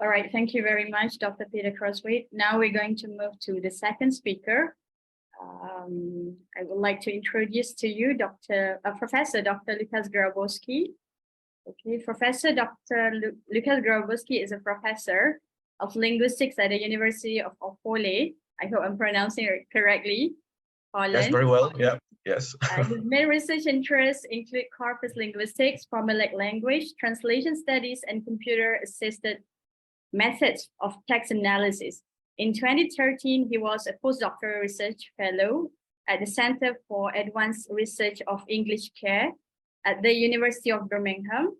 All right, thank you very much, Dr. Peter Crosthwaite. Now we're going to move to the second speaker. I would like to introduce to you Professor Dr. Lukasz Grabowski. Okay, Professor Dr. Lukasz Grabowski is a professor of linguistics at the University of Opole. I hope I'm pronouncing it correctly. Poland. Yes, very well. Yeah, yes. His main research interests include corpus linguistics, formulaic language, translation studies, and computer-assisted methods of text analysis. In 2013, he was a postdoctoral research fellow at the Center for Advanced Research of English Care at the University of Birmingham.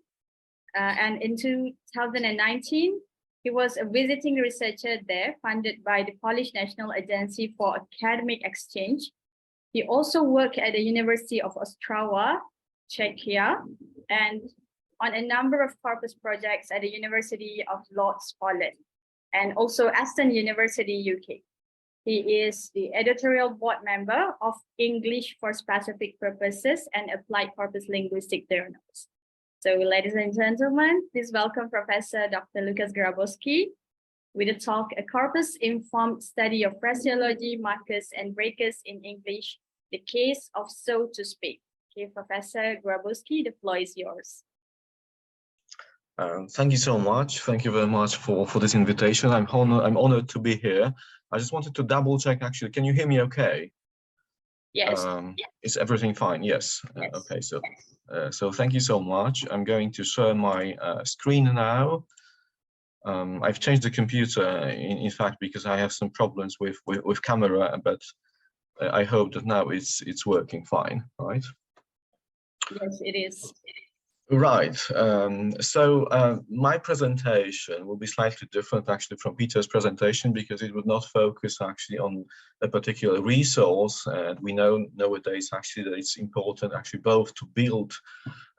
And in 2019, he was a visiting researcher there, funded by the Polish National Agency for Academic Exchange. He also worked at the University of Ostrava, Czechia, and on a number of corpus projects at the University of Lodz, Poland, and also Aston University, UK. He is the editorial board member of English for Specific Purposes and Applied Corpus Linguistic Journals. So, ladies and gentlemen, please welcome Professor Dr. Lukasz Grabowski with a talk, A Corpus-Informed Study of Phraseology, Markers and Breakers in English, the Case of So to Speak. Okay, Professor Grabowski, the floor is yours. Thank you so much. Thank you very much for this invitation. I'm honored to be here. I just wanted to double check, actually. Can you hear me okay? Yes. Is everything fine? Yes. Yes. Okay, so thank you so much. I'm going to share my screen now. I've changed the computer, in fact, because I have some problems with camera, but I hope that now it's working fine, right? Yes, it is. Right. So my presentation will be slightly different actually from Peter's presentation, because it would not focus actually on a particular resource. And we know nowadays actually that it's important actually both to build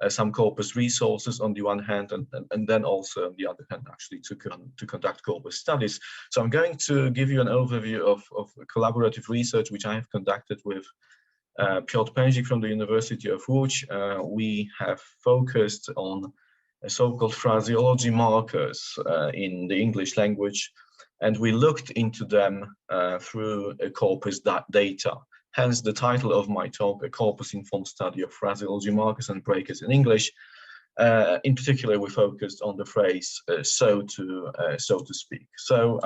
some corpus resources on the one hand, and then also on the other hand actually to conduct corpus studies. So I'm going to give you an overview of collaborative research which I have conducted with Piotr Pęzik from the University of Łódź. We have focused on so-called phraseology markers in the English language, and we looked into them through a corpus data. Hence the title of my talk, A Corpus-Informed Study of Phraseology, Markers and Breakers in English. In particular, we focused on the phrase so to speak. So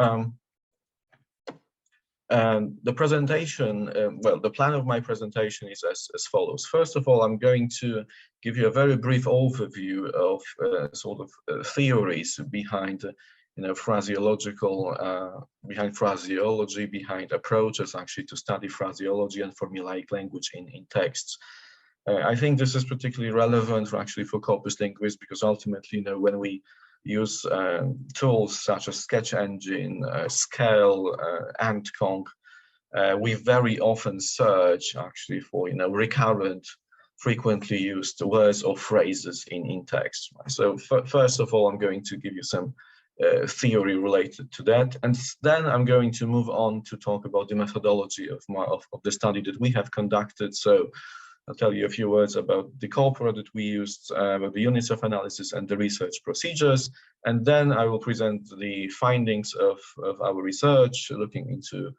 the presentation, well, the plan of my presentation is as follows. First of all, I'm going to give you a very brief overview of sort of theories behind, phraseological, behind phraseology, behind approaches actually to study phraseology and formulaic language in texts. I think this is particularly relevant for corpus linguists, because ultimately, when we use tools such as Sketch Engine, Scale, AntConc, we very often search actually for recurrent, frequently used words or phrases in text. So first of all, I'm going to give you some theory related to that, and then I'm going to move on to talk about the methodology of the study that we have conducted. So I'll tell you a few words about the corpora that we used, about the units of analysis and the research procedures. And then I will present the findings of our research, looking into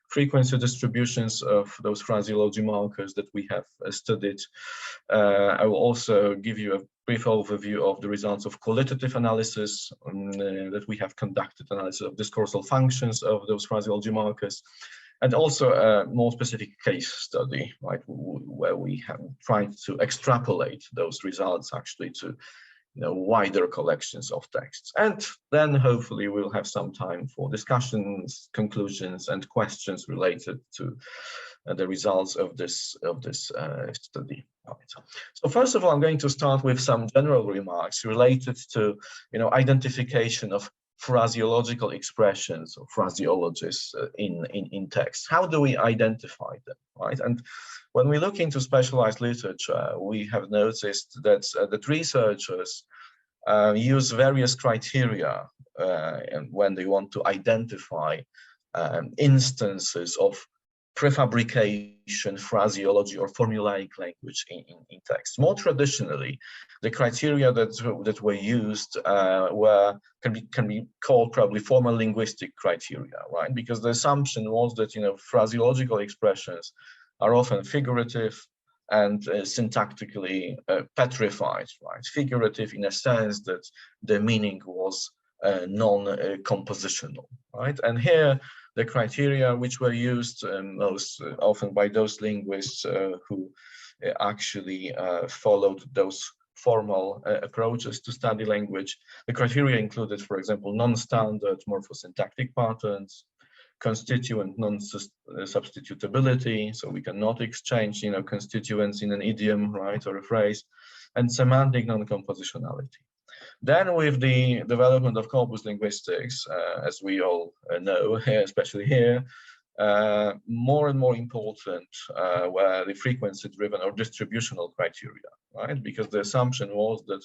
frequency distributions of those phraseology markers that we have studied. I will also give you a brief overview of the results of qualitative analysis that we have conducted, analysis of discoursal functions of those phraseology markers, and also a more specific case study, right, where we have tried to extrapolate those results actually to wider collections of texts. And then hopefully we'll have some time for discussions, conclusions, and questions related to the results of this study. Right. So first of all, I'm going to start with some general remarks related to identification of phraseological expressions or phraseologies in text. How do we identify them, right? And when we look into specialized literature, we have noticed that researchers use various criteria and when they want to identify instances of prefabrication, phraseology, or formulaic language in text. More traditionally, the criteria that were used can be called probably formal linguistic criteria, right? Because the assumption was that phraseological expressions are often figurative and syntactically petrified, right? Figurative in a sense that the meaning was non-compositional, right? And here, the criteria which were used most often by those linguists who actually followed those formal approaches to study language. The criteria included, for example, non-standard morphosyntactic patterns, constituent non-substitutability, so we cannot exchange constituents in an idiom, right, or a phrase, and semantic non-compositionality. Then with the development of corpus linguistics, as we all know, especially here, more and more important were the frequency-driven or distributional criteria, right? Because the assumption was that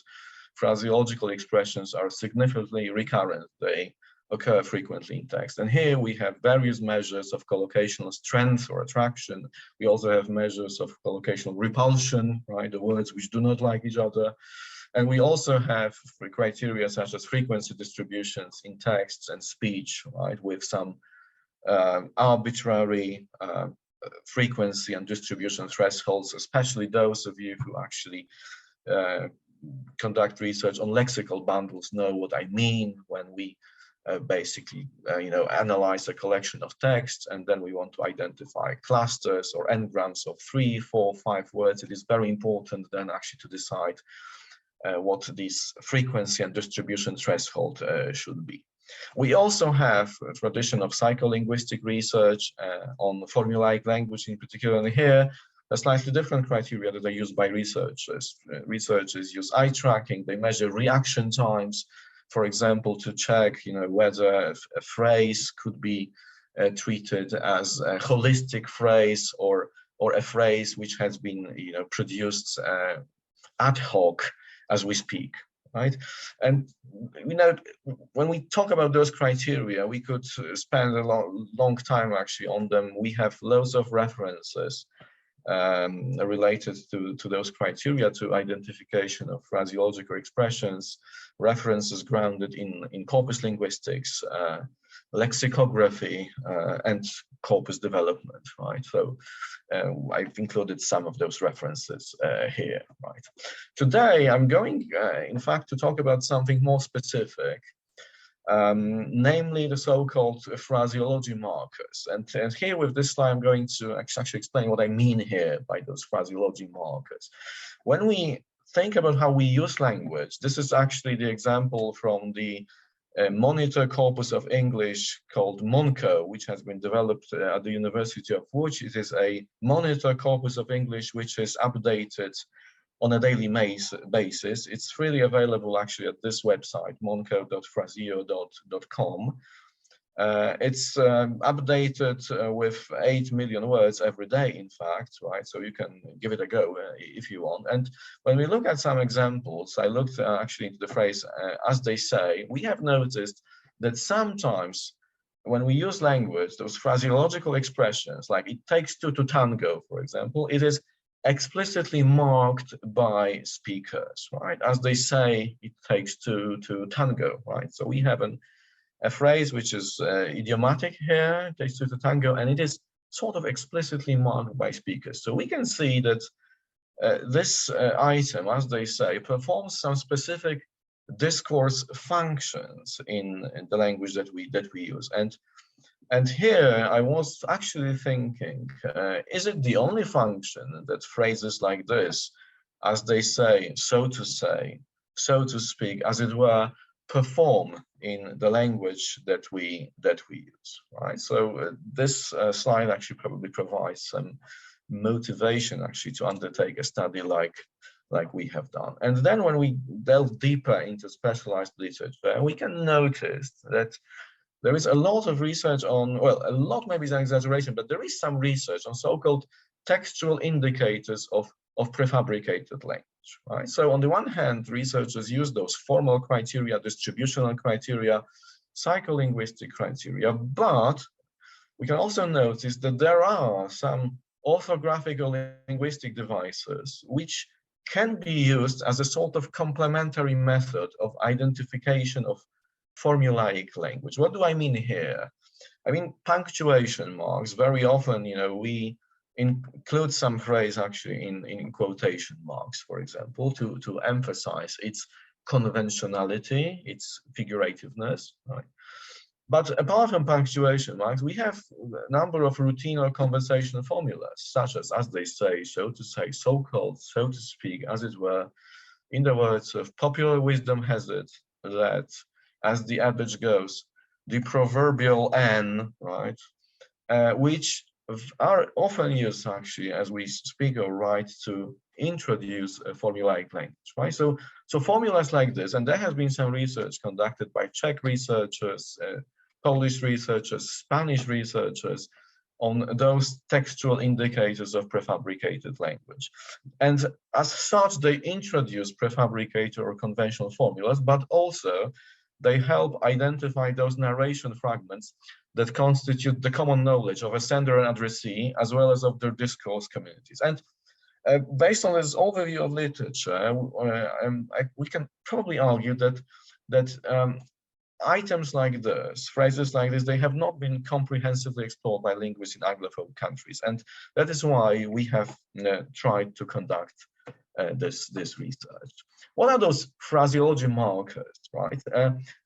phraseological expressions are significantly recurrent. They occur frequently in text. And here we have various measures of collocational strength or attraction. We also have measures of collocational repulsion, right? The words which do not like each other. And we also have criteria such as frequency distributions in texts and speech, right, with some arbitrary frequency and distribution thresholds, especially those of you who actually conduct research on lexical bundles know what I mean when we basically analyze a collection of texts, and then we want to identify clusters or n-grams of 3, 4, 5 words. It is very important then actually to decide what this frequency and distribution threshold should be. We also have a tradition of psycholinguistic research on formulaic language in particular, and here a slightly different criteria that are used by researchers. Researchers use eye tracking, they measure reaction times, for example, to check whether a phrase could be treated as a holistic phrase or a phrase which has been produced ad hoc as we speak, right? And when we talk about those criteria, we could spend a long time actually on them. We have loads of references related to those criteria, to identification of phraseological expressions, references grounded in corpus linguistics, lexicography, and corpus development, right? So I've included some of those references here, right? Today, I'm going, in fact, to talk about something more specific, namely the so-called phraseology markers. And here with this slide, I'm going to actually explain what I mean here by those phraseology markers. When we think about how we use language, this is actually the example from the monitor corpus of English called MONCO, which has been developed at the University of Łódź. It is a monitor corpus of English which is updated on a daily basis. It's freely available actually at this website, monco.phraseo.com. It's updated with 8 million words every day, in fact, right? So you can give it a go if you want. And when we look at some examples, I looked actually into the phrase, as they say, we have noticed that sometimes when we use language, those phraseological expressions, like it takes two to tango, for example, it is explicitly marked by speakers, right? As they say, it takes two to tango, right? So we have a phrase which is idiomatic here, it takes two to tango, and it is sort of explicitly marked by speakers. So we can see that this item, as they say, performs some specific discourse functions in the language that we use. And here I was actually thinking, is it the only function that phrases like this, as they say, so to speak, as it were, perform in the language that we use, right? So this slide actually probably provides some motivation actually to undertake a study like we have done. And then when we delve deeper into specialized literature, we can notice that there is a lot of research on, well, a lot maybe is an exaggeration, but there is some research on so-called textual indicators of prefabricated language, right? So on the one hand, researchers use those formal criteria, distributional criteria, psycholinguistic criteria, but we can also notice that there are some orthographical linguistic devices which can be used as a sort of complementary method of identification of formulaic language. What do I mean here? I mean, punctuation marks. Very often, we include some phrase actually in quotation marks, for example, to emphasize its conventionality, its figurativeness, right? But apart from punctuation marks, we have a number of routine or conversational formulas, such as they say, so to say, so-called, so to speak, as it were. In the words of popular wisdom has it that, as the adage goes, the proverbial N, right, which are often used actually as we speak or write to introduce a formulaic language, right? So formulas like this, and there has been some research conducted by Czech researchers, Polish researchers, Spanish researchers on those textual indicators of prefabricated language. And as such, they introduce prefabricated or conventional formulas, but also they help identify those narration fragments that constitute the common knowledge of a sender and addressee, as well as of their discourse communities. And based on this overview of literature, we can probably argue that items like this, phrases like this, they have not been comprehensively explored by linguists in Anglophone countries. And that is why we have tried to conduct this research. What are those phraseology markers, right?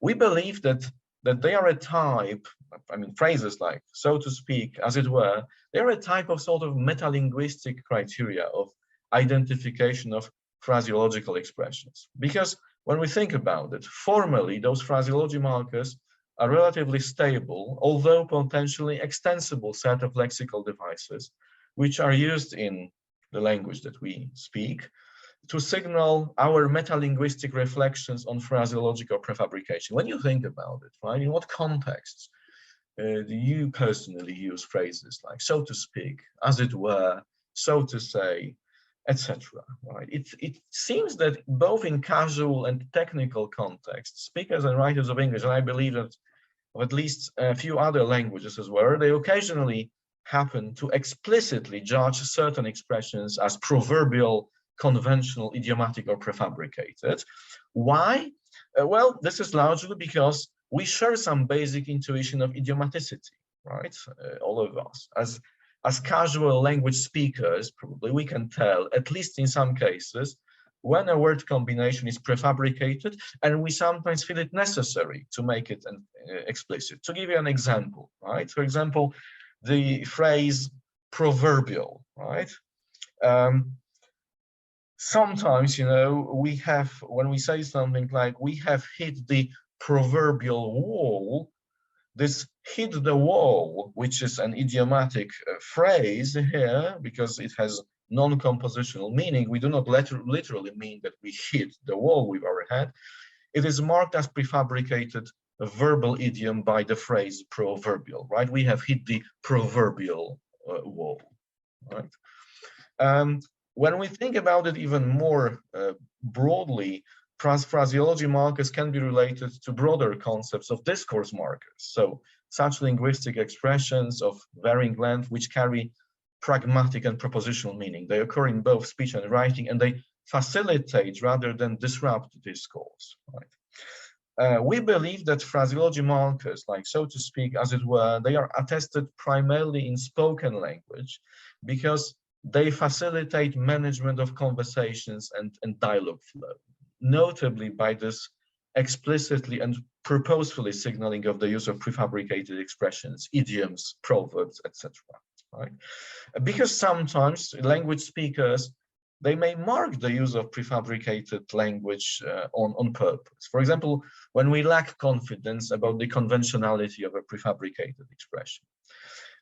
We believe that they are a type, I mean, phrases like, so to speak, as it were, they're a type of sort of metalinguistic criteria of identification of phraseological expressions. Because when we think about it, formally, those phraseology markers are relatively stable, although potentially extensible set of lexical devices, which are used in the language that we speak to signal our metalinguistic reflections on phraseological prefabrication. When you think about it, right, in what contexts do you personally use phrases like, so to speak, as it were, so to say, etc. Right? It seems that both in casual and technical contexts, speakers and writers of English, and I believe that of at least a few other languages as well, they occasionally happen to explicitly judge certain expressions as proverbial, conventional, idiomatic, or prefabricated. Why? Well, this is largely because we share some basic intuition of idiomaticity, right? All of us. As casual language speakers, probably we can tell, at least in some cases, when a word combination is prefabricated, and we sometimes feel it necessary to make it explicit. To give you an example, right? For example, the phrase proverbial, right? Sometimes, we have, when we say something like, we have hit the proverbial wall, this hit the wall, which is an idiomatic phrase here, because it has non-compositional meaning. We do not literally mean that we hit the wall with our head. It is marked as prefabricated verbal idiom by the phrase proverbial, right? We have hit the proverbial wall, right? When we think about it even more broadly, phraseology markers can be related to broader concepts of discourse markers. So such linguistic expressions of varying length which carry pragmatic and propositional meaning. They occur in both speech and writing, and they facilitate rather than disrupt discourse. Right? We believe that phraseology markers, like, so to speak, as it were, they are attested primarily in spoken language because they facilitate management of conversations and dialogue flow, notably by this explicitly and purposefully signaling of the use of prefabricated expressions, idioms, proverbs, etc. Right? Because sometimes language speakers, they may mark the use of prefabricated language on purpose. For example, when we lack confidence about the conventionality of a prefabricated expression.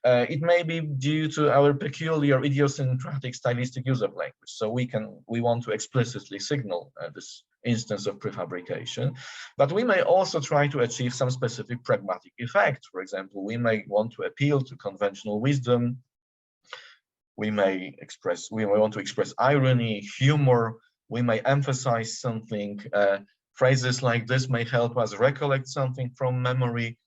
It may be due to our peculiar idiosyncratic stylistic use of language. So we want to explicitly signal this instance of prefabrication, but we may also try to achieve some specific pragmatic effect. For example, we may want to appeal to conventional wisdom. We may want to express irony, humor. We may emphasize something. Phrases like this may help us recollect something from memory.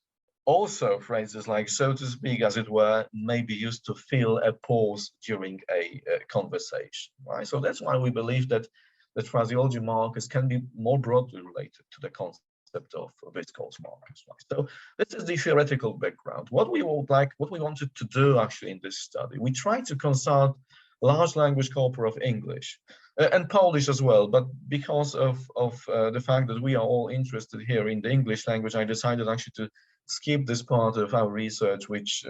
Also, phrases like "so to speak," as it were, may be used to fill a pause during a conversation, right? So that's why we believe that the phraseology markers can be more broadly related to the concept of discourse markers, right? So this is the theoretical background. What we wanted to do actually in this study, we tried to consult large language corpora of English and Polish as well, but because of the fact that we are all interested here in the English language, I decided actually to skip this part of our research, which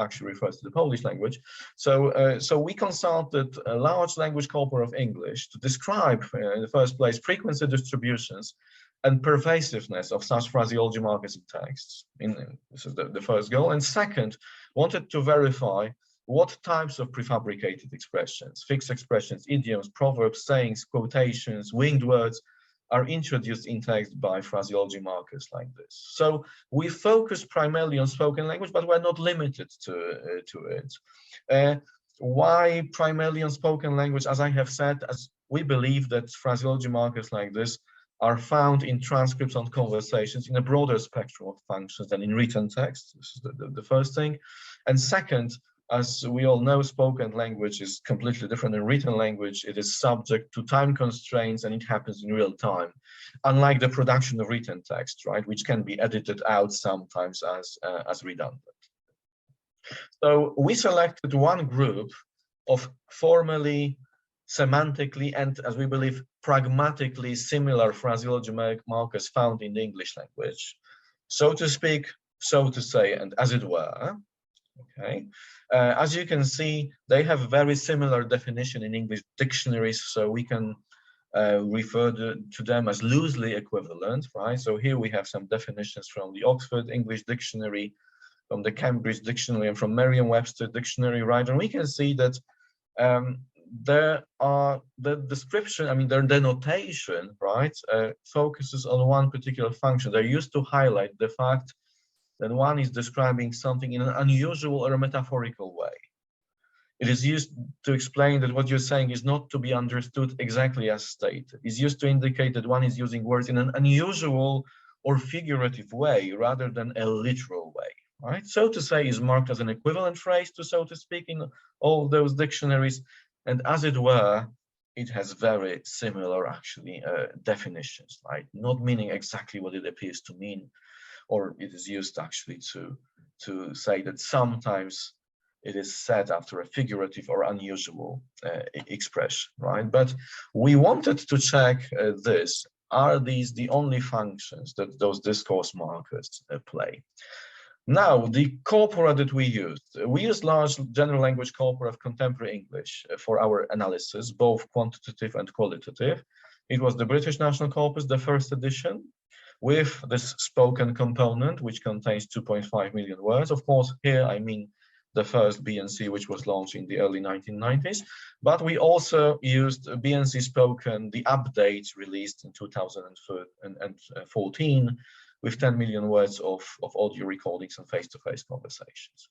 actually refers to the Polish language. So we consulted a large language corpora of English to describe, in the first place, frequency distributions and pervasiveness of such phraseology markers in texts. This is the first goal. And second, wanted to verify what types of prefabricated expressions, fixed expressions, idioms, proverbs, sayings, quotations, winged words are introduced in text by phraseology markers like this. So we focus primarily on spoken language, but we're not limited to it. Why primarily on spoken language? As I have said, as we believe that phraseology markers like this are found in transcripts on conversations in a broader spectrum of functions than in written text. This is the first thing. And second, as we all know, spoken language is completely different than written language. It is subject to time constraints and it happens in real time, unlike the production of written text, right, which can be edited out sometimes as redundant. So we selected one group of formally, semantically, and as we believe, pragmatically similar phraseology markers found in the English language. So to speak, so to say, and as it were. Okay. As you can see, they have very similar definition in English dictionaries, so we can refer to them as loosely equivalent, right? So here we have some definitions from the Oxford English Dictionary, from the Cambridge Dictionary, and from Merriam-Webster Dictionary, right? And we can see that there are the description, I mean, their denotation, right, focuses on one particular function. They're used to highlight the fact that one is describing something in an unusual or a metaphorical way. It is used to explain that what you're saying is not to be understood exactly as stated. It's used to indicate that one is using words in an unusual or figurative way rather than a literal way, right? So to say is marked as an equivalent phrase to so to speak in all those dictionaries, and as it were, it has very similar actually definitions, right? Not meaning exactly what it appears to mean, or it is used actually to say that sometimes it is said after a figurative or unusual expression, right? But we wanted to check this. Are these the only functions that those discourse markers play? Now, the corpora that we used large general language corpora of contemporary English for our analysis, both quantitative and qualitative. It was the British National Corpus, the first edition, with this spoken component, which contains 2.5 million words. Of course, here I mean the first BNC, which was launched in the early 1990s, but we also used BNC Spoken, the update released in 2014, with 10 million words of audio recordings and face-to-face conversations.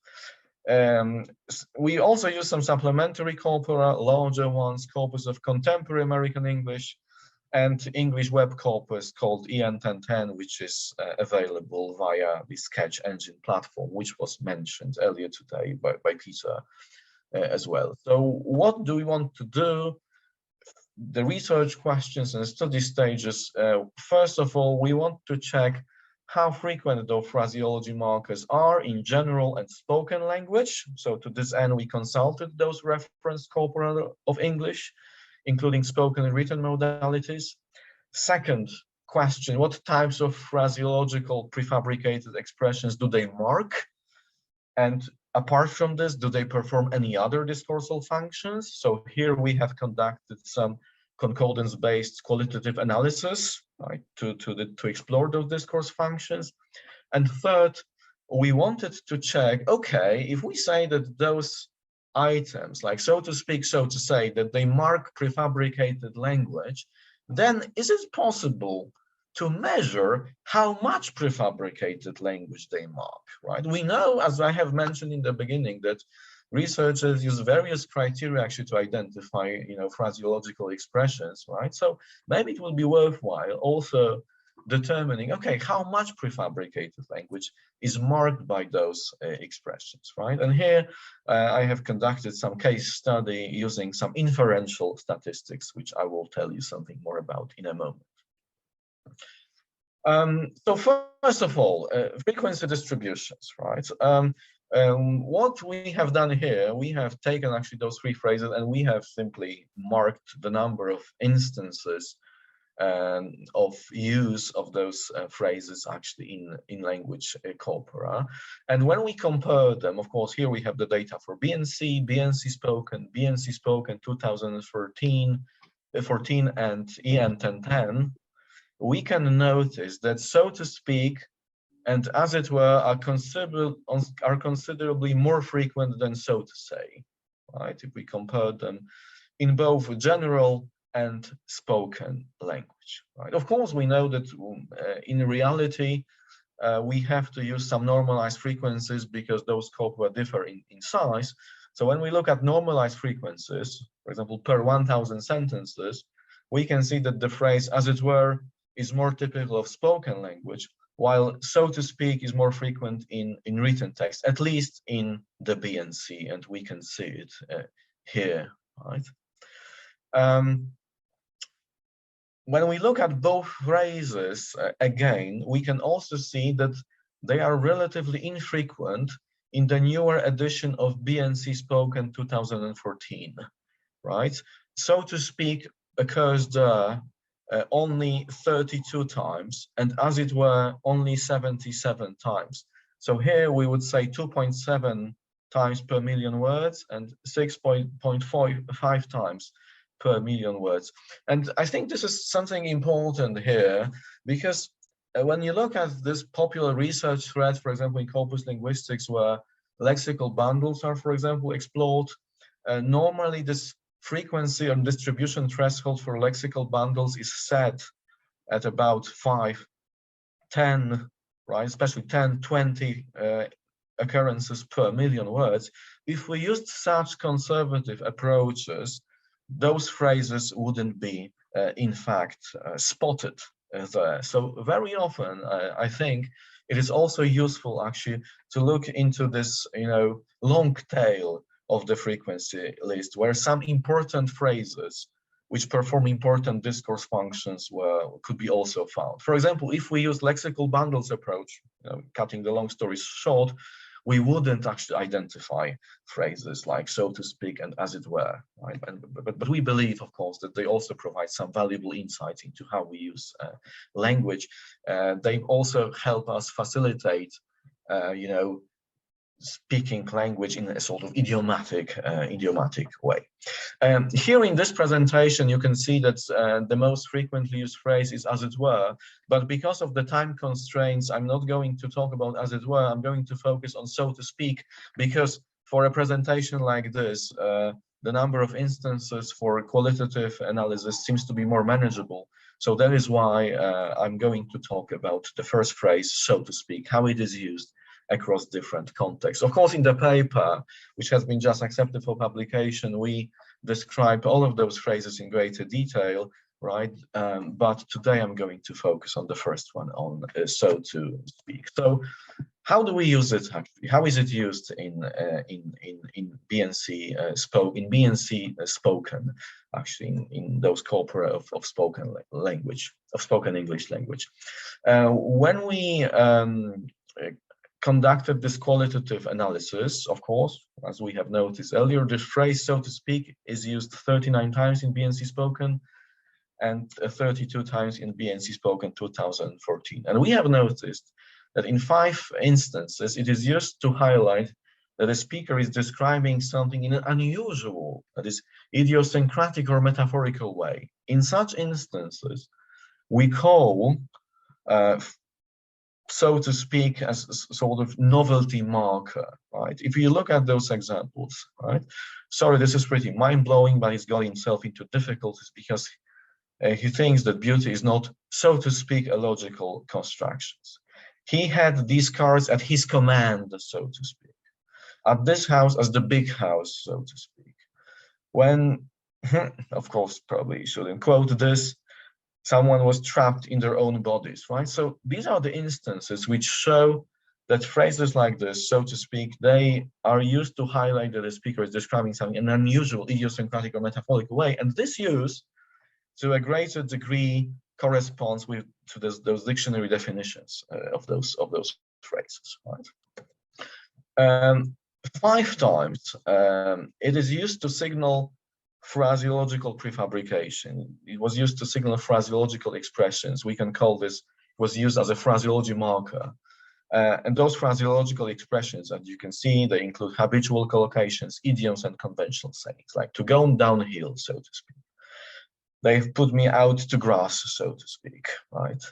We also used some supplementary corpora, larger ones, corpus of contemporary American English, and English web corpus called EN1010, which is available via the Sketch Engine platform, which was mentioned earlier today by Peter as well. So what do we want to do? The research questions and study stages. First of all, we want to check how frequent those phraseology markers are in general and spoken language. So to this end, we consulted those reference corpora of English, including spoken and written modalities. Second question, what types of phraseological prefabricated expressions do they mark? And apart from this, do they perform any other discoursal functions? So here we have conducted some concordance-based qualitative analysis, right, to explore those discourse functions. And third, we wanted to check, okay, if we say that those items, like so to speak, so to say, that they mark prefabricated language, then is it possible to measure how much prefabricated language they mark, right? We know, as I have mentioned in the beginning, that researchers use various criteria actually to identify, phraseological expressions, right? So maybe it will be worthwhile also determining, okay, how much prefabricated language is marked by those expressions, right? And here I have conducted some case study using some inferential statistics, which I will tell you something more about in a moment. So first of all, frequency distributions, right? What we have done here, we have taken actually those three phrases and we have simply marked the number of instances of use of those phrases actually in language corpora. And when we compare them, of course, here we have the data for BNC spoken 2013, 14 and EN 1010, we can notice that, so to speak, and as it were, are considerably more frequent than so to say, right? If we compare them in both general and spoken language, right? Of course, we know that in reality, we have to use some normalized frequencies because those corpora differ in size. So when we look at normalized frequencies, for example, per 1,000 sentences, we can see that the phrase, as it were, is more typical of spoken language, while so to speak is more frequent in written text, at least in the BNC, and we can see it here, right? When we look at both phrases, again, we can also see that they are relatively infrequent in the newer edition of BNC Spoken 2014, right? So to speak occurs there only 32 times, and as it were, only 77 times. So here we would say 2.7 times per million words and 6.5 times per million words. And I think this is something important here, because when you look at this popular research thread, for example, in corpus linguistics, where lexical bundles are, for example, explored, normally this frequency and distribution threshold for lexical bundles is set at about 5, 10, right? Especially 10, 20 occurrences per million words. If we used such conservative approaches, those phrases wouldn't be, in fact, spotted there. So very often, I think it is also useful actually to look into this, long tail of the frequency list, where some important phrases which perform important discourse functions could be also found. For example, if we use lexical bundles approach, cutting the long stories short, we wouldn't actually identify phrases like so to speak and as it were, right? But we believe, of course, that they also provide some valuable insights into how we use language. They also help us facilitate, speaking language in a sort of idiomatic way. Here in this presentation, you can see that the most frequently used phrase is as it were, but because of the time constraints, I'm not going to talk about as it were. I'm going to focus on so to speak, because for a presentation like this, the number of instances for qualitative analysis seems to be more manageable. So that is why I'm going to talk about the first phrase, so to speak, how it is used across different contexts. Of course, in the paper, which has been just accepted for publication, we describe all of those phrases in greater detail, right? But today I'm going to focus on the first one, on so to speak. So how do we use it actually? How is it used in BNC spoken, actually in those corpora of spoken language, of spoken English language? When we conducted this qualitative analysis, of course, as we have noticed earlier, this phrase, so to speak, is used 39 times in BNC Spoken and 32 times in BNC Spoken 2014. And we have noticed that in 5 instances, it is used to highlight that a speaker is describing something in an unusual, that is, idiosyncratic or metaphorical way. In such instances, we call so to speak, as sort of novelty marker, right? If you look at those examples, right? Sorry, this is pretty mind-blowing, but he's got himself into difficulties because he thinks that beauty is not, so to speak, a logical constructions. He had these cars at his command, so to speak. At this house as the big house, so to speak. When, of course, probably shouldn't quote this, someone was trapped in their own bodies, right? So these are the instances which show that phrases like this, so to speak, they are used to highlight that the speaker is describing something in an unusual, idiosyncratic, or metaphorical way. And this use, to a greater degree, corresponds to those dictionary definitions of those phrases, right? 5 times it is used to signal phraseological prefabrication. It was used to signal phraseological expressions. We can call this, was used as a phraseology marker. And those phraseological expressions, as you can see, they include habitual collocations, idioms, and conventional sayings, like to go downhill, so to speak. They've put me out to grass, so to speak, right?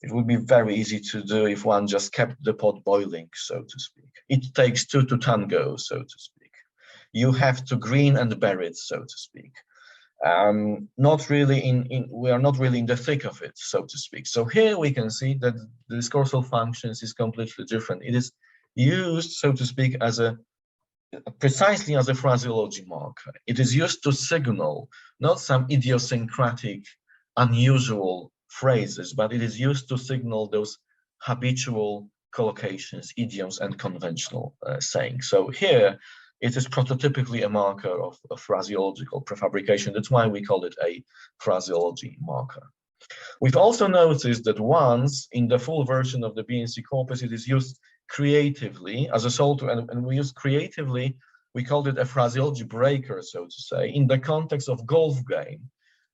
It would be very easy to do if one just kept the pot boiling, so to speak. It takes 2 to tango, so to speak. You have to green and bury it, so to speak. Not really we are not really in the thick of it, so to speak. So here we can see that the discursal functions is completely different. It is used, so to speak, as precisely as a phraseology marker. It is used to signal not some idiosyncratic, unusual phrases, but it is used to signal those habitual collocations, idioms, and conventional sayings. So here, it is prototypically a marker of phraseological prefabrication. That's why we call it a phraseology marker. We've also noticed that once in the full version of the BNC corpus, it is used creatively as a sole and we use creatively, we called it a phraseology breaker, so to say, in the context of golf game,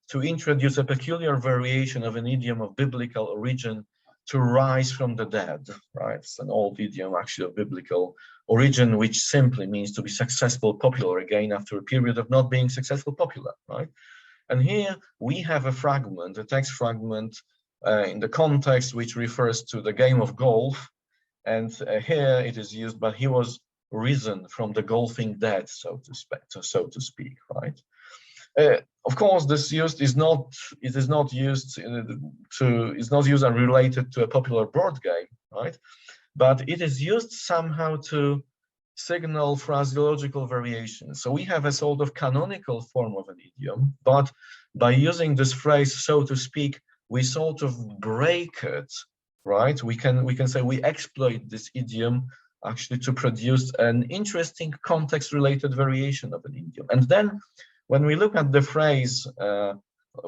to introduce a peculiar variation of an idiom of biblical origin to rise from the dead, right? It's an old idiom actually of biblical origin, which simply means to be successful, popular again after a period of not being successful, popular, right? And here we have a fragment, a text fragment in the context which refers to the game of golf. And here it is used, but he was risen from the golfing dead, so to speak, right? Of course, this used is not. It is not used is not used and related to a popular board game, right? But it is used somehow to signal phraseological variations. So we have a sort of canonical form of an idiom, but by using this phrase, so to speak, we sort of break it, right? We can say we exploit this idiom actually to produce an interesting context-related variation of an idiom. And then when we look at the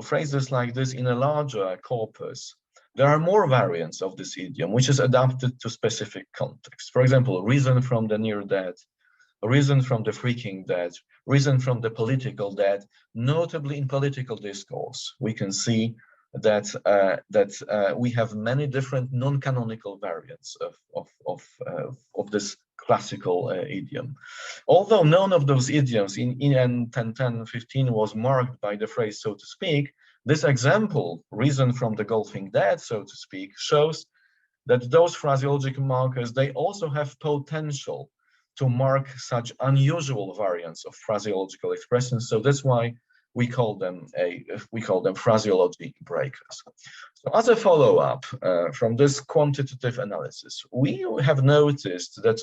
phrases like this in a larger corpus, there are more variants of this idiom, which is adapted to specific context. For example, risen from the near dead, risen from the freaking dead, risen from the political dead. Notably in political discourse, we can see that we have many different non-canonical variants of this classical idiom. Although none of those idioms in N 1010-15 was marked by the phrase, so to speak, this example, risen from the golfing dead, so to speak, shows that those phraseological markers, they also have potential to mark such unusual variants of phraseological expressions. So that's why we call them phraseology breakers. So as a follow-up from this quantitative analysis, we have noticed that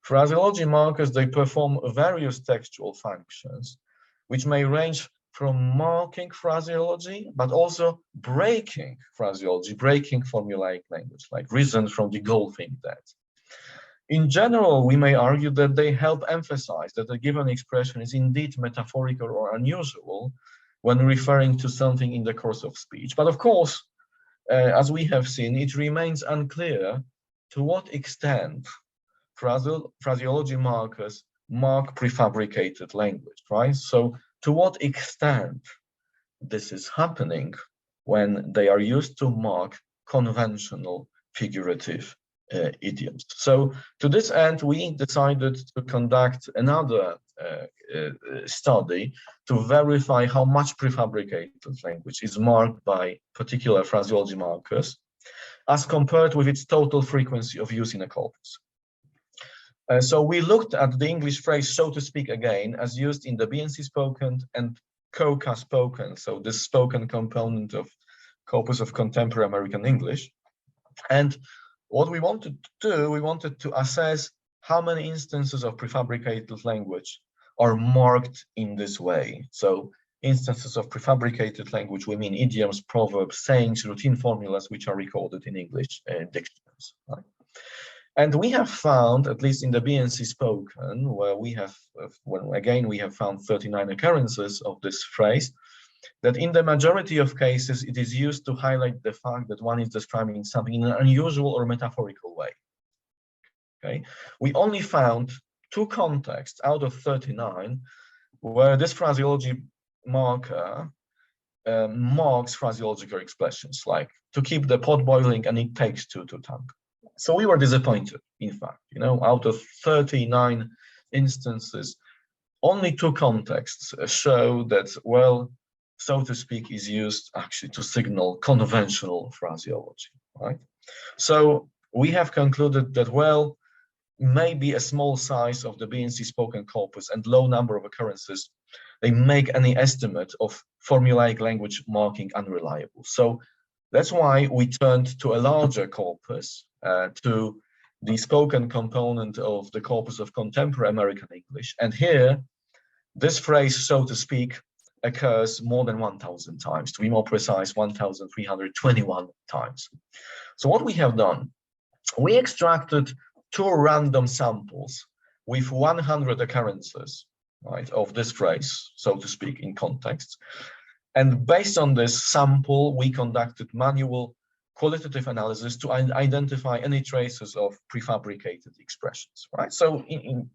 phraseology markers, they perform various textual functions, which may range from marking phraseology, but also breaking phraseology, breaking formulaic language, like risen from the golfing dead. In general, we may argue that they help emphasize that a given expression is indeed metaphorical or unusual when referring to something in the course of speech. But of course, as we have seen, it remains unclear to what extent phraseology markers mark prefabricated language, right? So to what extent this is happening when they are used to mark conventional figurative idioms. So to this end, we decided to conduct another study to verify how much prefabricated language is marked by particular phraseology markers as compared with its total frequency of use in a corpus. So we looked at the English phrase, so to speak, again, as used in the BNC spoken and COCA spoken, so this spoken component of corpus of contemporary American English. And what we wanted to do, we wanted to assess how many instances of prefabricated language are marked in this way. So instances of prefabricated language, we mean idioms, proverbs, sayings, routine formulas, which are recorded in English dictionaries. Right? And we have found, at least in the BNC spoken, where we have, again, we have found 39 occurrences of this phrase, that in the majority of cases, it is used to highlight the fact that one is describing something in an unusual or metaphorical way. Okay, we only found 2 contexts out of 39 where this phraseology marker marks phraseological expressions, like to keep the pot boiling and it takes 2 to tango. So we were disappointed, in fact, out of 39 instances, only 2 contexts show that, well, so to speak, is used actually to signal conventional phraseology, right? So we have concluded that, well, maybe a small size of the BNC spoken corpus and low number of occurrences, they make any estimate of formulaic language marking unreliable. So that's why we turned to a larger corpus, to the spoken component of the corpus of contemporary American English. And here, this phrase, so to speak, occurs more than 1,000 times, to be more precise, 1,321 times. So what we have done, we extracted 2 random samples with 100 occurrences, right, of this phrase, so to speak, in context. And based on this sample, we conducted manual qualitative analysis to identify any traces of prefabricated expressions, right? So in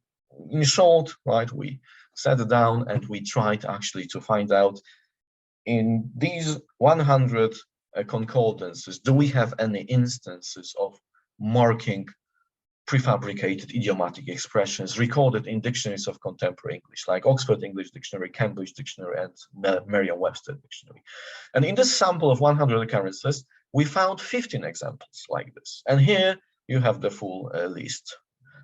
short, right, we sat down and we tried actually to find out, in these 100 concordances, do we have any instances of marking prefabricated idiomatic expressions recorded in dictionaries of contemporary English, like Oxford English Dictionary, Cambridge Dictionary, and Merriam-Webster Dictionary. And in this sample of 100 occurrences, we found 15 examples like this. And here you have the full list.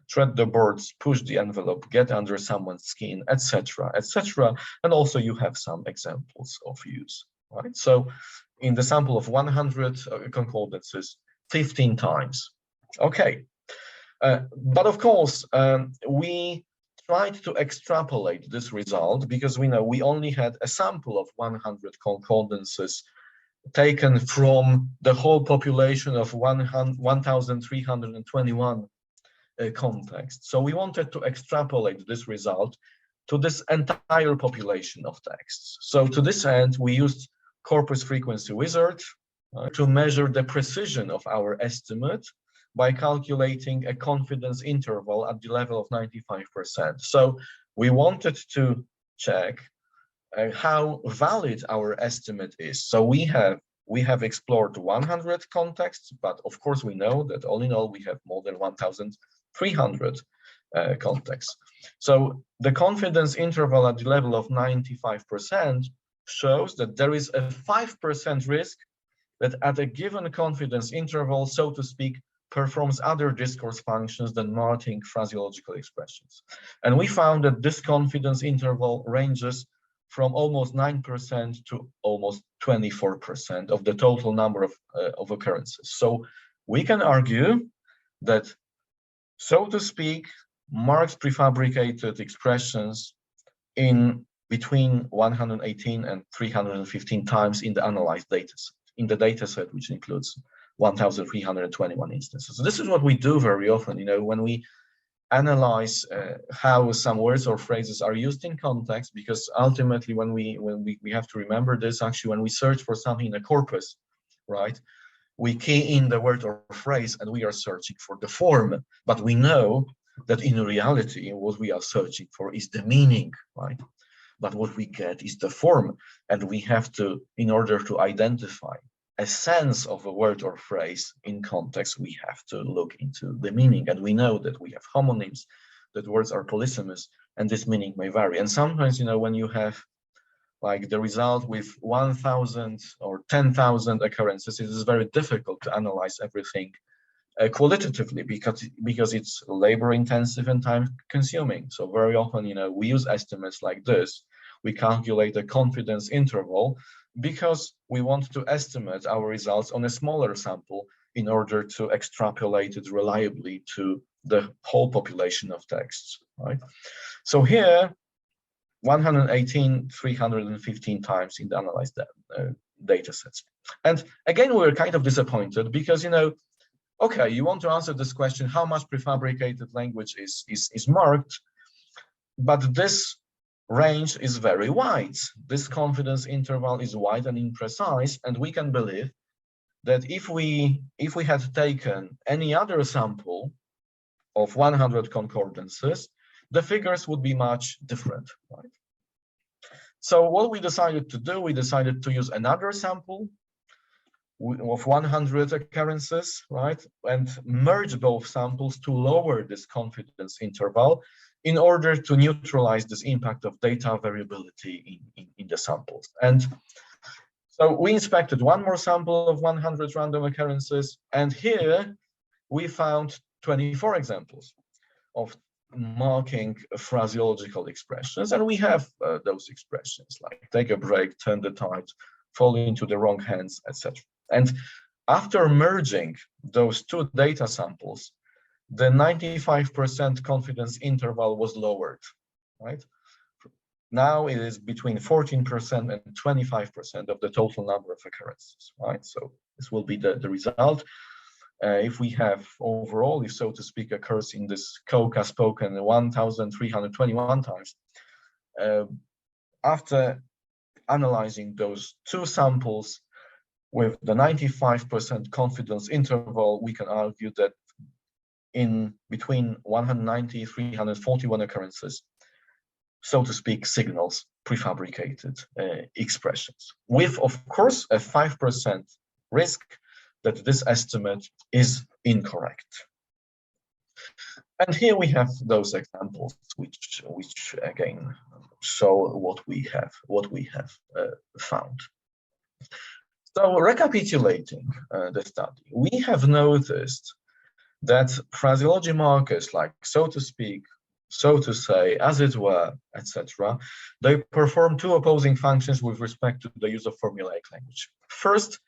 Tread the boards, push the envelope, get under someone's skin, etc., etc. And also you have some examples of use, right? So in the sample of 100 concordances, 15 times. Okay. But of course, we tried to extrapolate this result because we know we only had a sample of 100 concordances taken from the whole population of 1,321 contexts. So we wanted to extrapolate this result to this entire population of texts. So to this end, we used corpus frequency wizard to measure the precision of our estimate by calculating a confidence interval at the level of 95%. So we wanted to check how valid our estimate is. So we have explored 100 contexts, but of course we know that all in all we have more than 1,300 contexts. So the confidence interval at the level of 95% shows that there is a 5% risk that at a given confidence interval, so to speak, performs other discourse functions than marking phraseological expressions. And we found that this confidence interval ranges from almost 9% to almost 24% of the total number of occurrences. So we can argue that, so to speak, marks prefabricated expressions in between 118 and 315 times in the analyzed dataset, which includes 1,321 instances. So this is what we do very often, when we analyze how some words or phrases are used in context, because ultimately when we have to remember this, actually, when we search for something in a corpus, right, we key in the word or phrase and we are searching for the form, but we know that in reality, what we are searching for is the meaning, right? But what we get is the form, and we have to, in order to identify a sense of a word or phrase in context, we have to look into the meaning. And we know that we have homonyms, that words are polysemous, and this meaning may vary. And sometimes, when you have like the result with 1,000 or 10,000 occurrences, it is very difficult to analyze everything qualitatively because it's labor intensive and time consuming. So very often, we use estimates like this. We calculate a confidence interval because we want to estimate our results on a smaller sample in order to extrapolate it reliably to the whole population of texts, right? So here 118, 315 times in the analyzed data sets. And again, we're kind of disappointed because, you know, okay, you want to answer this question, how much prefabricated language is marked, but this range is very wide. This confidence interval is wide and imprecise, and we can believe that if we had taken any other sample of 100 concordances, the figures would be much different, right? So what we decided to do, we decided to use another sample of 100 occurrences, right? And merge both samples to lower this confidence interval in order to neutralize this impact of data variability in the samples. And so we inspected one more sample of 100 random occurrences, and here we found 24 examples of marking phraseological expressions, and we have those expressions like take a break, turn the tide, fall into the wrong hands, etc. And after merging those two data samples, the 95% confidence interval was lowered, right? Now it is between 14% and 25% of the total number of occurrences, right? So this will be the result. If we have overall, if so to speak, occurs in this COCA spoken 1,321 times, after analyzing those two samples with the 95% confidence interval, we can argue that in between 190, 341 occurrences, so to speak, signals prefabricated expressions, with, of course, a 5% risk that this estimate is incorrect. And here we have those examples, which again show what we have found. So recapitulating the study, we have noticed that phraseology markers, like so to speak, so to say, as it were, etc., they perform two opposing functions with respect to the use of formulaic language. First,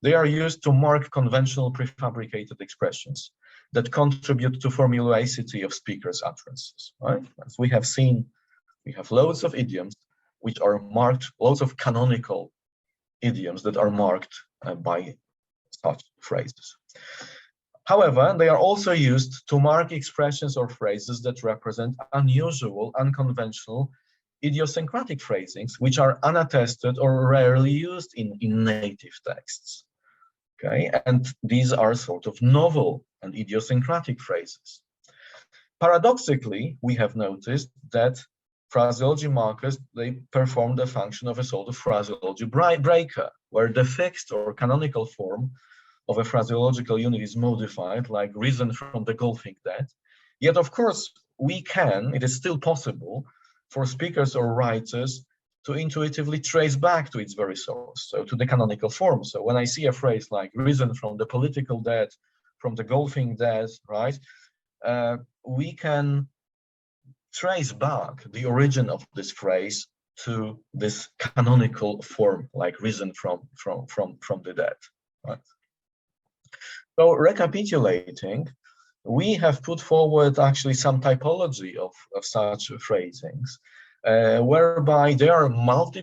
they are used to mark conventional prefabricated expressions that contribute to formulaicity of speakers' utterances, right? As we have seen, we have loads of idioms which are marked, loads of canonical idioms that are marked by such phrases. However, they are also used to mark expressions or phrases that represent unusual, unconventional, idiosyncratic phrasings, which are unattested or rarely used in native texts. Okay, and these are sort of novel and idiosyncratic phrases. Paradoxically, we have noticed that phraseology markers, they perform the function of a sort of phraseology breaker, where the fixed or canonical form of a phraseological unit is modified, like risen from the golfing dead. Yet, of course, it is still possible for speakers or writers to intuitively trace back to its very source, so to the canonical form. So when I see a phrase like risen from the political dead, from the golfing dead, right, we can trace back the origin of this phrase to this canonical form, like risen from the dead, right? So recapitulating, we have put forward actually some typology of such phrasings, whereby they are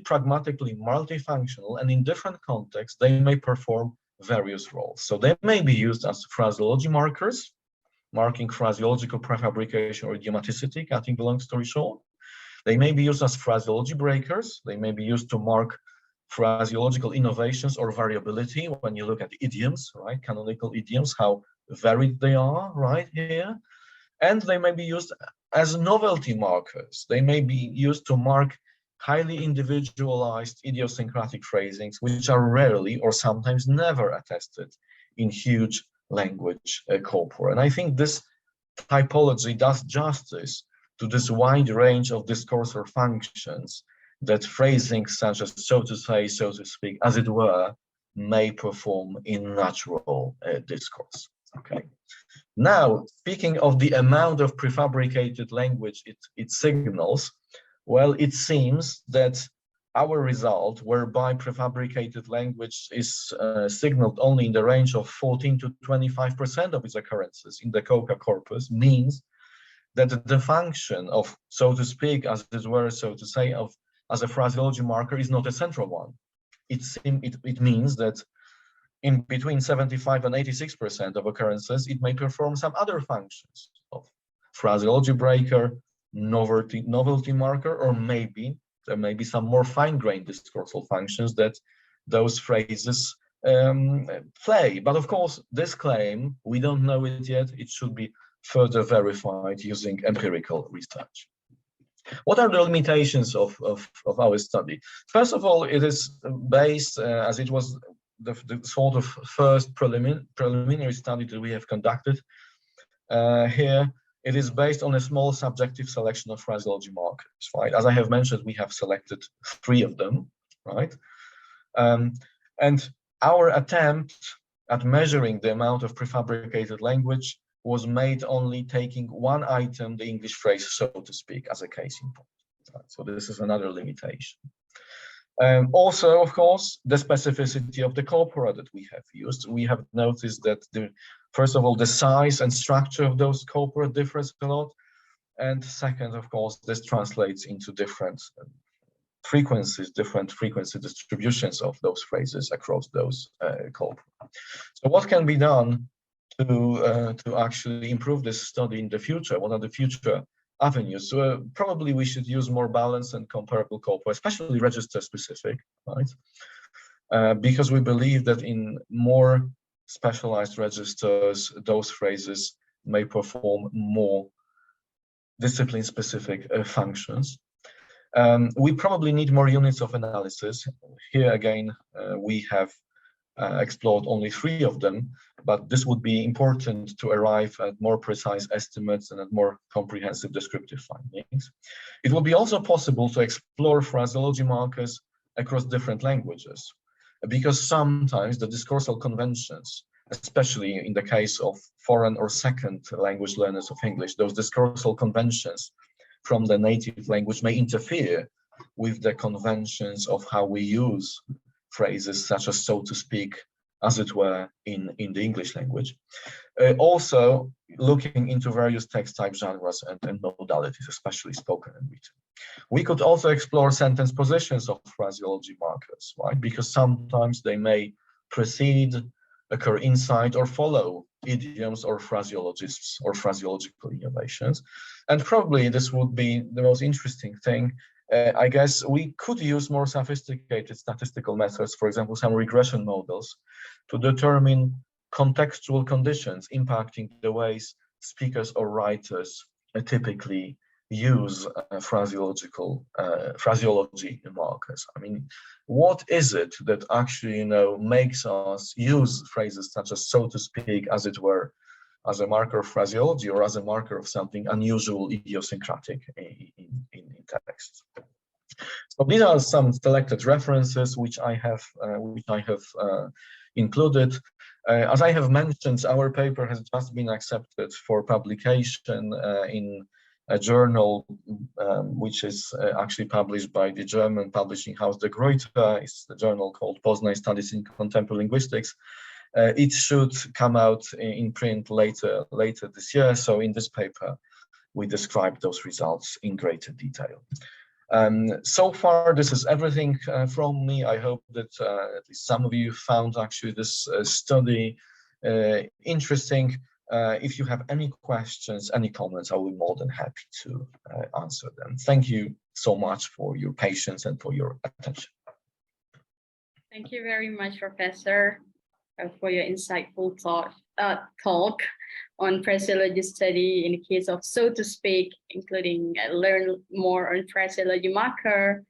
pragmatically multifunctional, and in different contexts, they may perform various roles. So they may be used as phraseology markers, marking phraseological prefabrication or idiomaticity, cutting the long story short. They may be used as phraseology breakers. They may be used to mark phraseological innovations or variability when you look at idioms, right? Canonical idioms, how varied they are, right, here. And they may be used as novelty markers. They may be used to mark highly individualized idiosyncratic phrasings, which are rarely or sometimes never attested in huge language corpora. And I think this typology does justice to this wide range of discourse or functions that phrasings such as so to say, so to speak, as it were, may perform in natural discourse. Okay. Now, speaking of the amount of prefabricated language it signals, well, it seems that our result, whereby prefabricated language is signaled only in the range of 14 to 25% of its occurrences in the COCA corpus, means that the function of, so to speak, as it were, so to say, as a phraseology marker is not a central one. It means that in between 75 and 86% of occurrences, it may perform some other functions of phraseology breaker, novelty marker, or maybe there may be some more fine-grained discursive functions that those phrases play. But of course, this claim, we don't know it yet. It should be further verified using empirical research. What are the limitations of our study? First of all, it is based, as it was the sort of first preliminary study that we have conducted here. It is based on a small subjective selection of phraseology markers, right? As I have mentioned, we have selected 3 of them, right? And our attempt at measuring the amount of prefabricated language was made only taking one item, the English phrase, so to speak, as a case in point. Right? So this is another limitation. Also, of course, the specificity of the corpora that we have used. We have noticed that, first of all, the size and structure of those corpora differs a lot. And second, of course, this translates into different frequencies, different frequency distributions of those phrases across those corpora. So what can be done to actually improve this study in the future? What are the future avenues? So probably we should use more balanced and comparable corpora, especially register specific, right? Because we believe that in more specialized registers, those phrases may perform more discipline specific functions. We probably need more units of analysis. Here again, we have explored only 3 of them, but this would be important to arrive at more precise estimates and at more comprehensive descriptive findings. It will be also possible to explore phraseology markers across different languages, because sometimes the discursal conventions, especially in the case of foreign or second language learners of English, those discursal conventions from the native language may interfere with the conventions of how we use phrases such as so to speak, as it were, in the English language. Also, looking into various text type genres and modalities, especially spoken and written. We could also explore sentence positions of phraseology markers, right? Because sometimes they may precede, occur inside, or follow idioms or phraseologists or phraseological innovations. And probably this would be the most interesting thing. I guess we could use more sophisticated statistical methods, for example, some regression models, to determine contextual conditions impacting the ways speakers or writers typically use phraseology markers. I mean, what is it that actually, makes us use phrases such as so to speak, as it were, as a marker of phraseology or as a marker of something unusual, idiosyncratic in text? So these are some selected references which I have included. As I have mentioned, our paper has just been accepted for publication in a journal which is actually published by the German publishing house De Gruyter. It's the journal called Poznań Studies in Contemporary Linguistics. It should come out in print later this year. So in this paper, we describe those results in greater detail. So far, this is everything from me. I hope that at least some of you found actually this study interesting. If you have any questions, any comments, I will be more than happy to answer them. Thank you so much for your patience and for your attention. Thank you very much, Professor, for your insightful talk on phraseology study in the case of so to speak, including learn more on phraseology marker,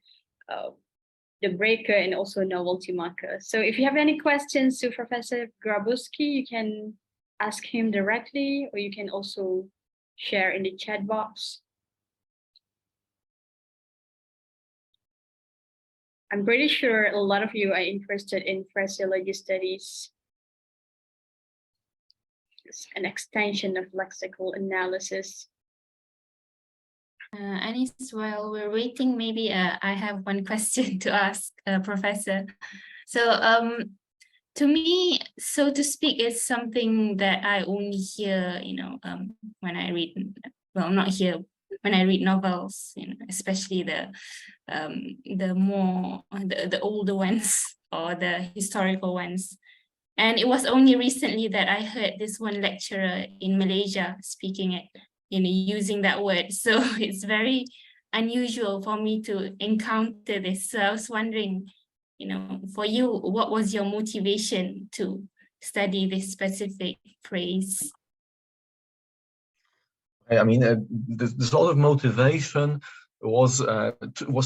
the breaker, and also novelty marker. So if you have any questions to Professor Grabowski, you can ask him directly, or you can also share in the chat box. I'm pretty sure a lot of you are interested in phraseology studies. It's an extension of lexical analysis. Anis, while we're waiting, maybe I have one question to ask Professor. So to me, so to speak, is something that I only hear, when I read well, not here, when I read novels, especially the older ones or the historical ones. And it was only recently that I heard this one lecturer in Malaysia speaking it, using that word. So it's very unusual for me to encounter this. So I was wondering, for you, what was your motivation to study this specific phrase? I mean, the sort of motivation was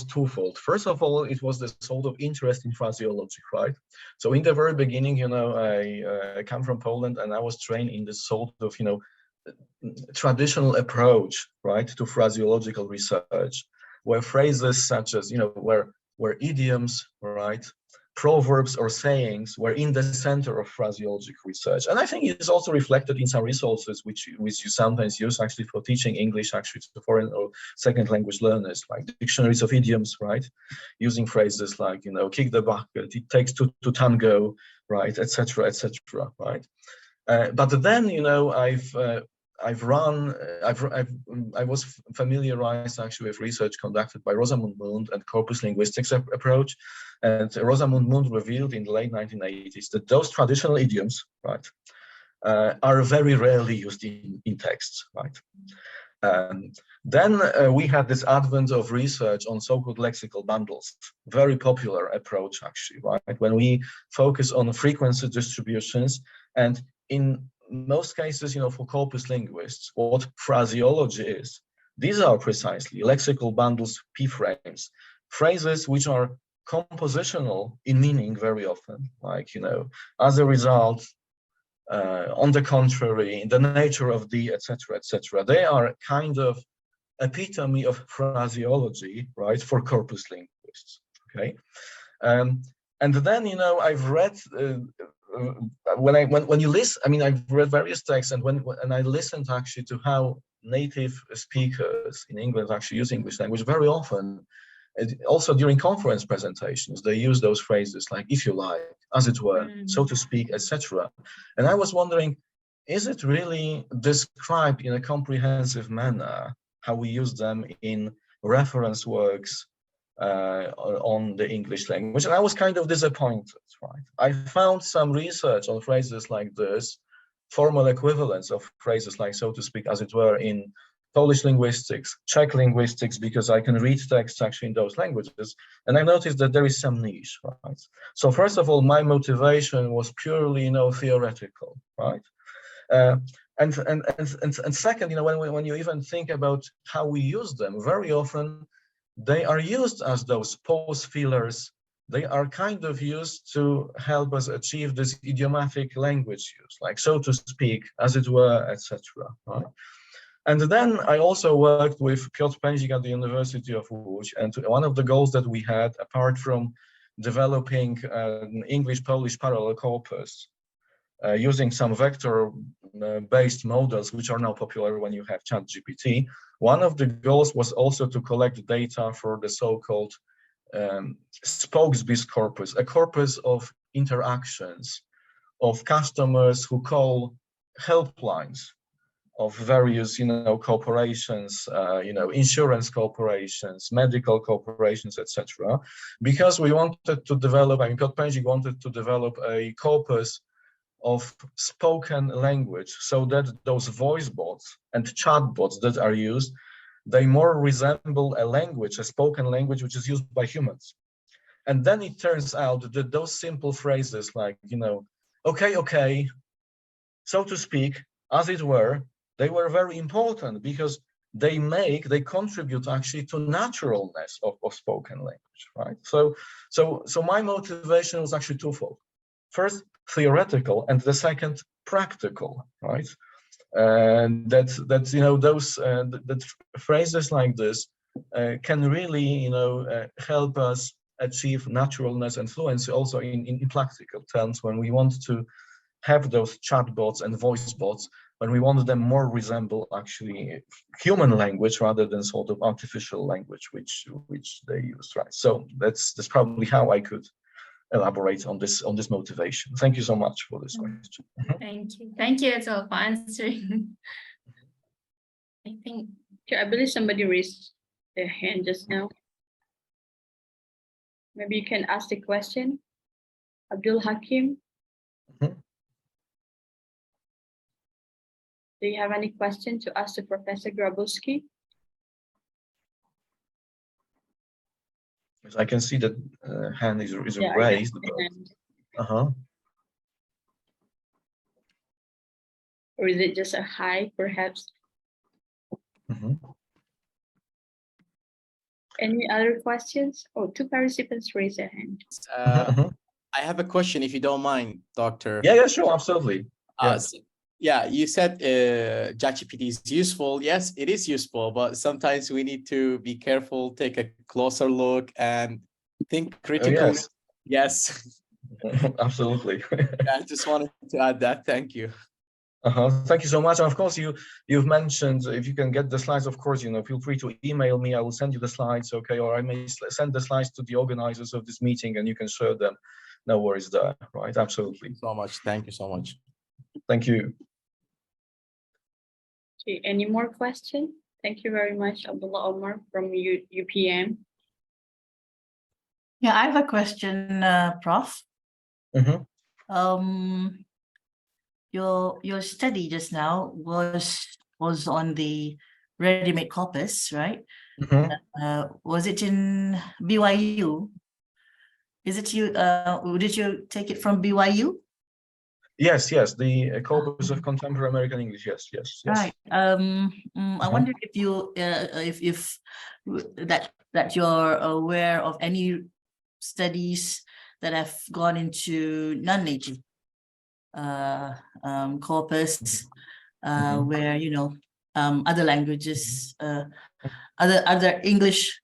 twofold. First of all, it was the sort of interest in phraseology, right? So in the very beginning, I come from Poland, and I was trained in this sort of, traditional approach, right, to phraseological research, where phrases such as, where idioms, right, proverbs or sayings were in the center of phraseological research. And I think it's also reflected in some resources which you sometimes use actually for teaching English actually to foreign or second language learners, like dictionaries of idioms, right? Using phrases like, kick the bucket, it takes two to tango, right, etc., right? But then, I was familiarized actually with research conducted by Rosamund Mund and corpus linguistics approach. And Rosamund Mund revealed in the late 1980s that those traditional idioms, right, are very rarely used in texts, right? Then we had this advent of research on so-called lexical bundles, very popular approach actually, right? When we focus on frequency distributions, and in most cases, for corpus linguists, what phraseology is, these are precisely lexical bundles, p-frames, phrases which are compositional in meaning very often, like, as a result, on the contrary, in the nature of the, etc., etc. They are kind of epitome of phraseology, right, for corpus linguists, okay? And then, I've read, when you listen, I mean, I've read various texts, and when I listened actually to how native speakers in England actually use English language, very often, also during conference presentations, they use those phrases like, if you like, as it were, so to speak, etc. And I was wondering, is it really described in a comprehensive manner how we use them in reference works on the English language? And I was kind of disappointed, right? I found some research on phrases like this, formal equivalents of phrases like, so to speak, as it were, in Polish linguistics, Czech linguistics, because I can read texts actually in those languages. And I noticed that there is some niche, right? So first of all, my motivation was purely, theoretical, right? And second, when you even think about how we use them, very often they are used as those pause fillers. They are kind of used to help us achieve this idiomatic language use, like, so to speak, as it were, etc. Right? And then I also worked with Piotr Pędzik at the University of Łódź, and one of the goals that we had, apart from developing an English-Polish parallel corpus, using some vector-based models, which are now popular when you have ChatGPT, one of the goals was also to collect data for the so-called spokesbeast corpus, a corpus of interactions of customers who call helplines of various, corporations, insurance corporations, medical corporations, etc. Because we wanted to develop, Piotr Pędzik wanted to develop a corpus of spoken language, so that those voice bots and chat bots that are used, they more resemble a language, a spoken language, which is used by humans. And then it turns out that those simple phrases like, okay, so to speak, as it were, they were very important because they contribute actually to naturalness of spoken language, right? So my motivation was actually twofold. First, theoretical, and the second, practical, right? And that phrases like this can really, help us achieve naturalness and fluency also in practical terms when we want to have those chatbots and voice bots, when we want them more resemble actually human language rather than sort of artificial language which they use, right? So that's probably how I could elaborate on this motivation. Thank you so much for this question. Thank you as well for answering. I think Okay, I believe somebody raised their hand just now. Maybe you can ask the question. Abdul Hakim. Mhm. Do you have any question to ask to Professor Grabowski? Yes, I can see that hand is Yeah, raised. or is it just a hi, perhaps? Mhm. Any other questions? Oh, two participants raised their hand. Mhm. I have a question, if you don't mind, Doctor. Yeah, sure, absolutely. Yeah, you said ChatGPT is useful. Yes, it is useful, but sometimes we need to be careful, take a closer look, and think critically. Yes. Yes. Absolutely. I just wanted to add that. Thank you. Thank you so much. And of course, you've mentioned if you can get the slides, of course, feel free to email me. I will send you the slides, okay? Or I may send the slides to the organizers of this meeting and you can share them. No worries there, right? Absolutely. Thank you so much. Thank you so much. Thank you. Okay, any more questions? Thank you very much, Abdullah Omar from UPM. Yeah, I have a question, Prof. Mhm. Your study just now was on the ready-made corpus, right? Mhm. Was it in BYU? Is it you? Did you take it from BYU? Yes, the corpus of contemporary American English. Yes. Right. I wondered if you if that you're aware of any studies that have gone into non-native corpus, where other languages, other English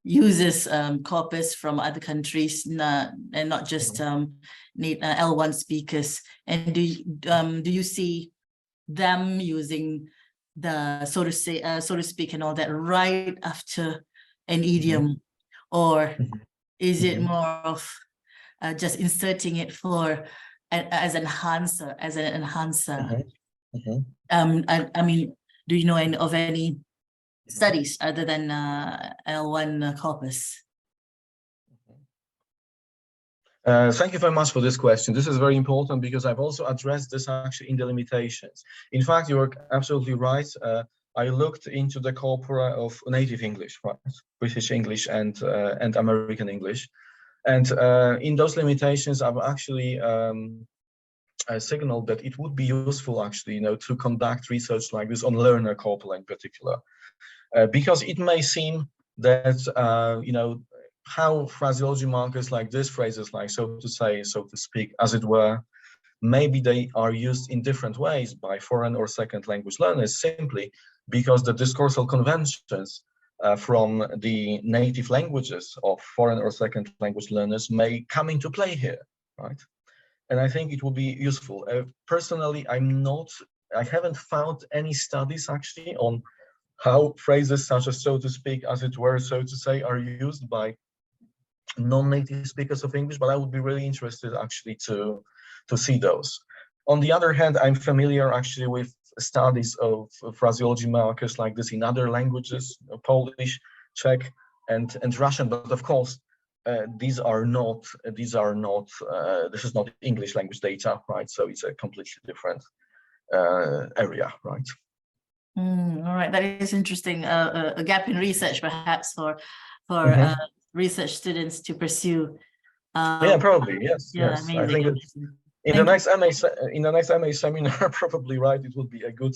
uses corpus from other countries, and not just L1 speakers. And do you see them using the so to speak and all that right after an idiom, or is it more of just inserting it for as an enhancer? I mean, do you know of any studies other than L1 corpus? Thank you very much for this question. This is very important because I've also addressed this actually in the limitations. In fact, you're absolutely right. I looked into the corpora of native English, right? British English and American English. And in those limitations, I've actually signaled that it would be useful actually, to conduct research like this on learner corpora in particular, because it may seem that, how phraseology markers like this, phrases like so to say, so to speak, as it were, maybe they are used in different ways by foreign or second language learners simply because the discursive conventions from the native languages of foreign or second language learners may come into play here, right? And I think it will be useful. Personally, I haven't found any studies actually on how phrases such as so to speak, as it were, so to say, are used by non-native speakers of English, but I would be really interested actually to see those. On the other hand, I'm familiar actually with studies of phraseology markers like this in other languages, Polish, Czech, and Russian, but of course, this is not English language data, right? So it's a completely different area, right? All right, that is interesting. A gap in research, perhaps, for research students to pursue. Yeah, probably. Yes. Amazing, I think in the next MA seminar, probably, right, it will be a good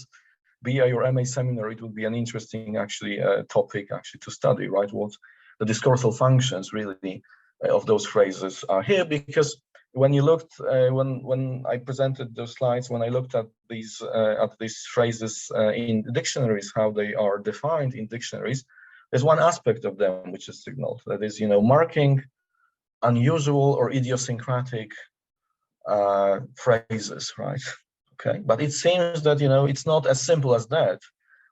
BA or MA seminar. It will be an interesting actually topic actually to study, right? What the discursive functions really of those phrases are here, because when you looked when I presented those slides, when I looked at these phrases in dictionaries, how they are defined in dictionaries, there's one aspect of them which is signaled, that is, marking unusual or idiosyncratic phrases, right? Okay, but it seems that it's not as simple as that.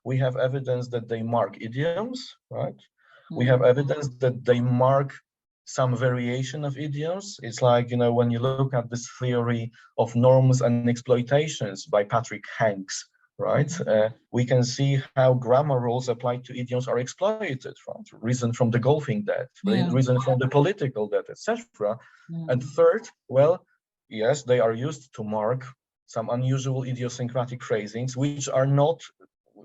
We have evidence that they mark idioms, right? We have evidence that they mark some variation of idioms. It's like, when you look at this theory of norms and exploitations by Patrick Hanks, right? We can see how grammar rules applied to idioms are exploited, right? Reason from the golfing debt, reason from the political debt, etc. And third, well, yes, they are used to mark some unusual idiosyncratic phrasings, which are not,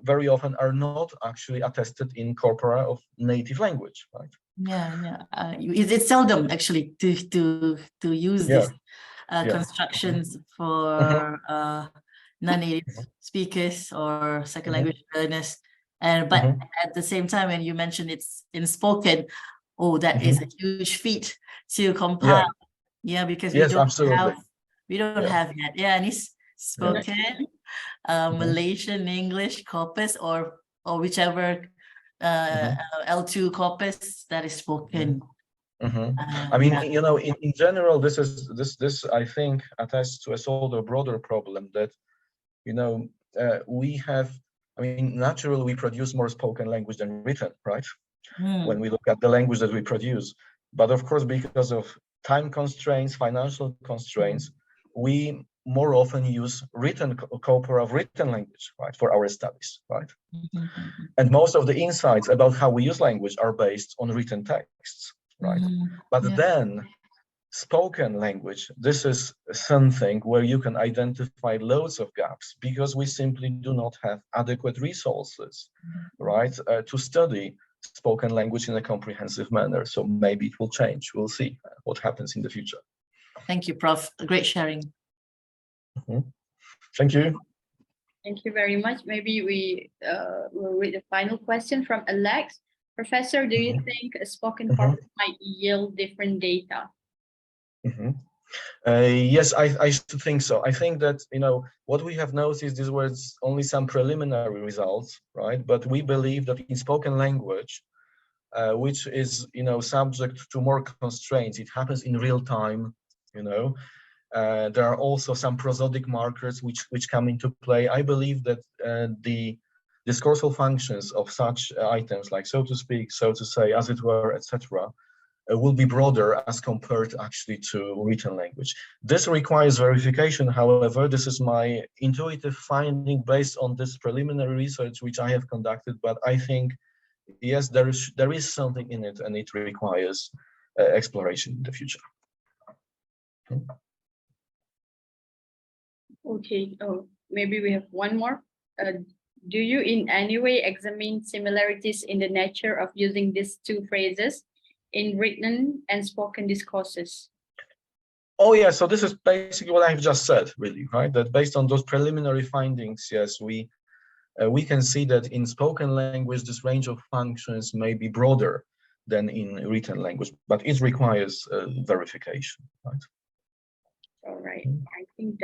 very often are not actually attested in corpora of native language, right? It's seldom actually to use these constructions for non-native speakers or second language learners. And but at the same time, when you mentioned it's in spoken, that is a huge feat to compile. Because we don't have that. And it's spoken, Malaysian English corpus or whichever L2 corpus that is spoken. I mean, you know, in general, this I think attests to a sort of broader problem that, you know, we have. I mean, naturally, we produce more spoken language than written, right? When we look at the language that we produce, but of course, because of time constraints, financial constraints, we more often use written corpora of written language, right, for our studies, right? And most of the insights about how we use language are based on written texts, right? But then spoken language, this is something where you can identify loads of gaps because we simply do not have adequate resources, right, to study spoken language in a comprehensive manner. So maybe it will change. We'll see what happens in the future. Thank you, Prof. Great sharing. Thank you. Thank you very much. Maybe we will read the final question from Alex. Professor, do you think a spoken corpus might yield different data? Yes, I think so. I think that, you know, what we have noticed, these were only some preliminary results, right? But we believe that in spoken language, which is, you know, subject to more constraints, it happens in real time, you know. There are also some prosodic markers which come into play. I believe that the discursive functions of such items, like so to speak, so to say, as it were, etc., will be broader as compared actually to written language. This requires verification. However, this is my intuitive finding based on this preliminary research which I have conducted. But I think, yes, there is something in it, and it requires exploration in the future. Okay. Oh, maybe we have one more. Do you in any way examine similarities in the nature of using these two phrases in written and spoken discourses? Oh yeah, so this is basically what I've just said, really, right? That based on those preliminary findings, yes, we can see that in spoken language, this range of functions may be broader than in written language, but it requires verification, right? All right, I think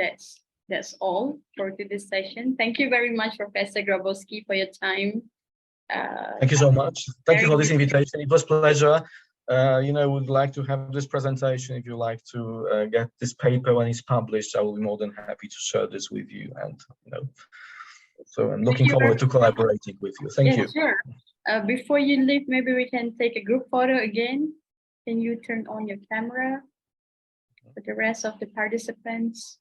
that's all for today's session. Thank you very much, Professor Grabowski, for your time. Thank you so much. Thank you for this invitation. It was a pleasure. You know, would like to have this presentation. If you like to get this paper when it's published, I will be more than happy to share this with you. And you know, so I'm looking forward to collaborating with you. Thank you. Sure. Before you leave, maybe we can take a group photo again. Can you turn on your camera for the rest of the participants?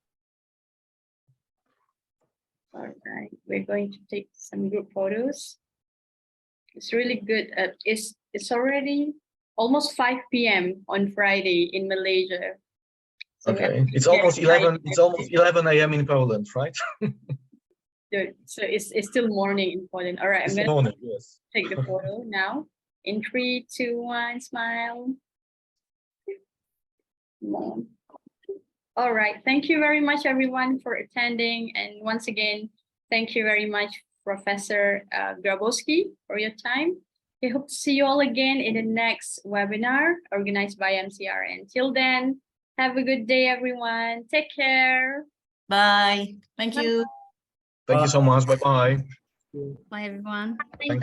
All right, we're going to take some group photos. It's really good. It's already almost 5 p.m. on Friday in Malaysia. So okay, it's almost 11. It's almost 11 a.m. in Poland, right? Good. So it's still morning in Poland. All right, I'm going to take the photo now. In 3, 2, 1, smile. All right. Thank you very much, everyone, for attending. And once again, thank you very much, Professor Grabowski, for your time. I hope to see you all again in the next webinar organized by MCRN. Till then, have a good day, everyone. Take care. Bye. Thank you. Thank you so much. Bye-bye. Bye, everyone. Thank you.